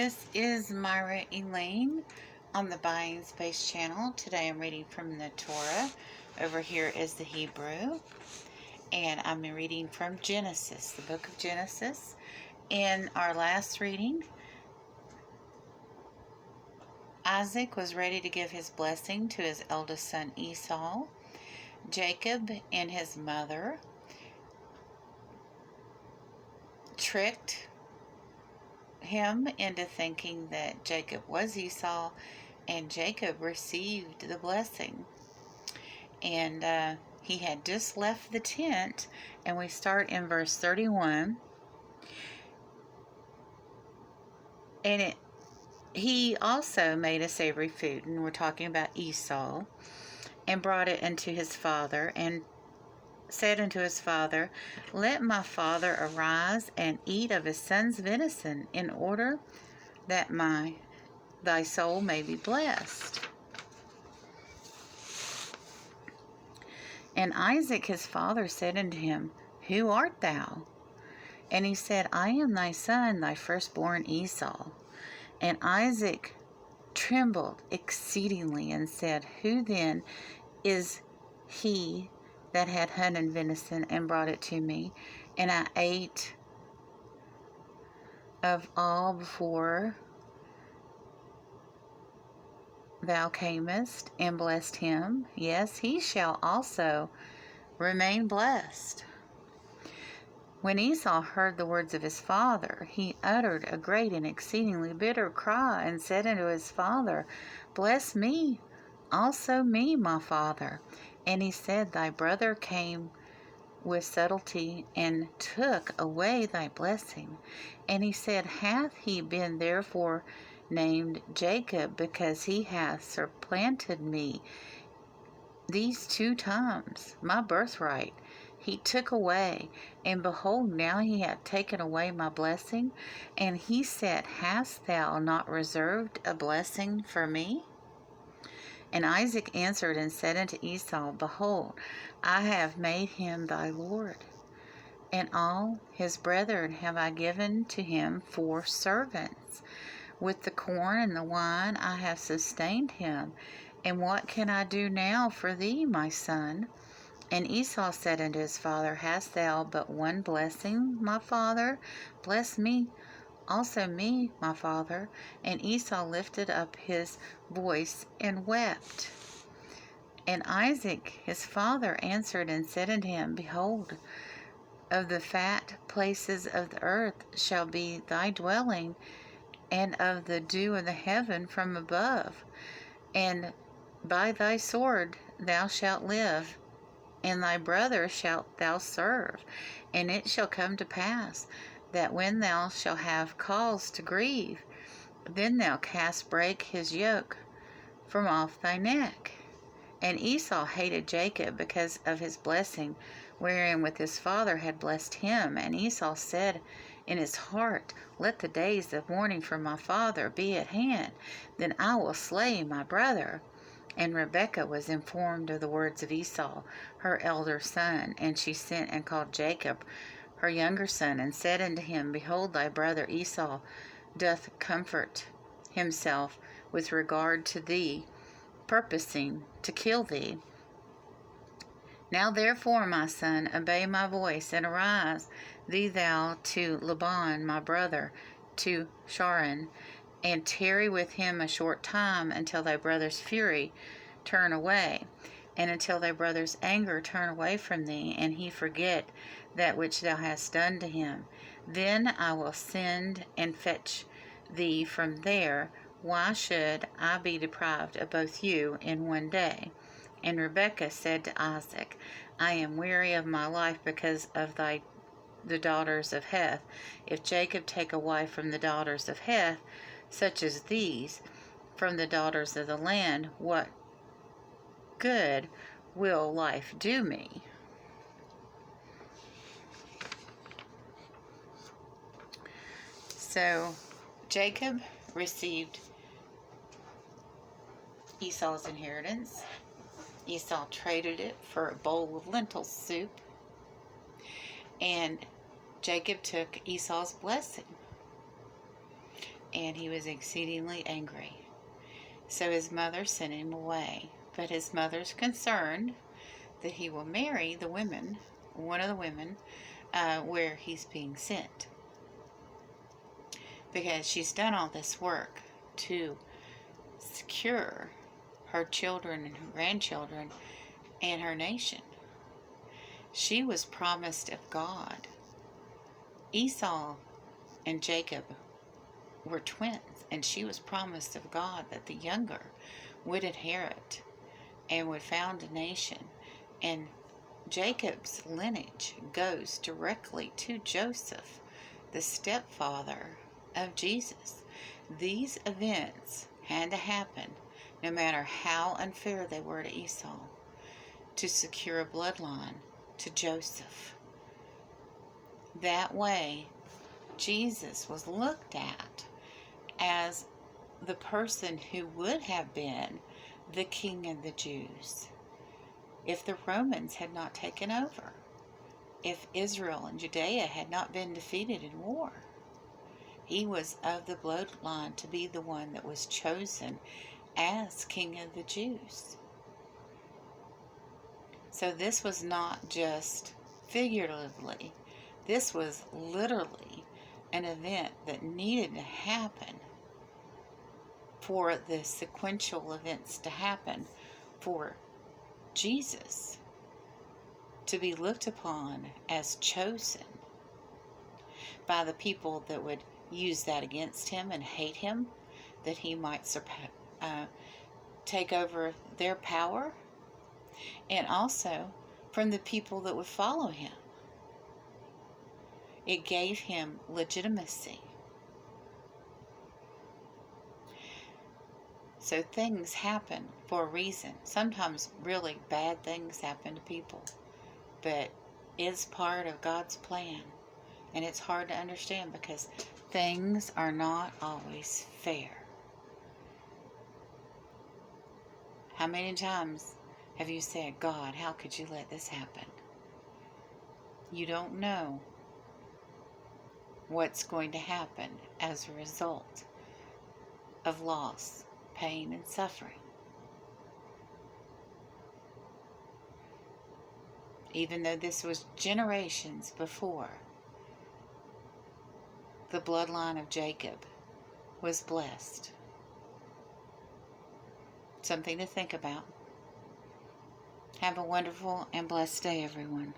This is Myra Elaine on the Buying Space channel. Today I'm reading from the Torah. Over here is the Hebrew. And I'm reading from Genesis, the book of Genesis. In our last reading, Isaac was ready to give his blessing to his eldest son Esau. Jacob and his mother tricked him into thinking that Jacob was Esau, and Jacob received the blessing. And he had just left the tent, and we start in verse 31. And he also made a savory food, and we're talking about Esau, and brought it unto his father, and said unto his father, Let my father arise and eat of his son's venison, in order that thy soul may be blessed. And Isaac his father said unto him, Who art thou? And he said, I am thy son, thy firstborn Esau. And Isaac trembled exceedingly, and said, Who then is he that had hunted venison and brought it to me? And I ate of all before thou camest, and blessed him. Yes, he shall also remain blessed. When Esau heard the words of his father, he uttered a great and exceedingly bitter cry, and said unto his father, Bless me, also me, my father. And he said, Thy brother came with subtlety, and took away thy blessing. And he said, Hath he been therefore named Jacob, because he hath supplanted me these 2 times? My birthright he took away, and behold, now he hath taken away my blessing. And he said, Hast thou not reserved a blessing for me? And Isaac answered and said unto Esau, Behold, I have made him thy lord, and all his brethren have I given to him for servants. With the corn and the wine I have sustained him. And what can I do now for thee, my son? And Esau said unto his father, Hast thou but one blessing, my father? Bless me, also me, my father. And Esau lifted up his voice and wept. And Isaac his father answered and said unto him, Behold, of the fat places of the earth shall be thy dwelling, and of the dew of the heaven from above. And by thy sword thou shalt live, and thy brother shalt thou serve. And it shall come to pass, that when thou shalt have cause to grieve, then thou canst break his yoke from off thy neck. And Esau hated Jacob because of his blessing, wherein with his father had blessed him. And Esau said in his heart, Let the days of mourning for my father be at hand, then I will slay my brother. And Rebekah was informed of the words of Esau, her elder son, and she sent and called Jacob, her younger son, and said unto him, Behold, thy brother Esau doth comfort himself with regard to thee, purposing to kill thee. Now therefore, my son, obey my voice, and arise thee thou to Laban my brother, to Charan, and tarry with him a short time, until thy brother's fury turn away, and until thy brother's anger turn away from thee, and he forget that which thou hast done to him. Then I will send and fetch thee from there. Why should I be deprived of both you in one day? And Rebekah said to Isaac, I am weary of my life because of the daughters of Heth. If Jacob take a wife from the daughters of Heth, such as these, from the daughters of the land, what good will life do me? So Jacob received Esau's inheritance. Esau traded it for a bowl of lentil soup, and Jacob took Esau's blessing. and he was exceedingly angry. So his mother sent him away. But his mother's concerned that he will marry the women, one of the women, where he's being sent. Because she's done all this work to secure her children and her grandchildren and her nation. She was promised of God. Esau and Jacob were twins, and she was promised of God that the younger would inherit and would found a nation. And Jacob's lineage goes directly to Joseph, the stepfather of Jesus. These events had to happen, no matter how unfair they were to Esau, to secure a bloodline to Joseph. That way, Jesus was looked at as the person who would have been the king of the Jews if the Romans had not taken over, if Israel and Judea had not been defeated in war. He was of the bloodline to be the one that was chosen as king of the Jews. So this was not just figuratively, this was literally an event that needed to happen for the sequential events to happen for Jesus to be looked upon as chosen by the people that would use that against him and hate him, that he might take over their power, and also from the people that would follow him. It gave him legitimacy. So things happen for a reason. Sometimes really bad things happen to people, but it's part of God's plan. And it's hard to understand because things are not always fair. How many times have you said, God, how could you let this happen? You don't know what's going to happen as a result of loss, pain, and suffering. Even though this was generations before, the bloodline of Jacob was blessed. Something to think about. Have a wonderful and blessed day, everyone.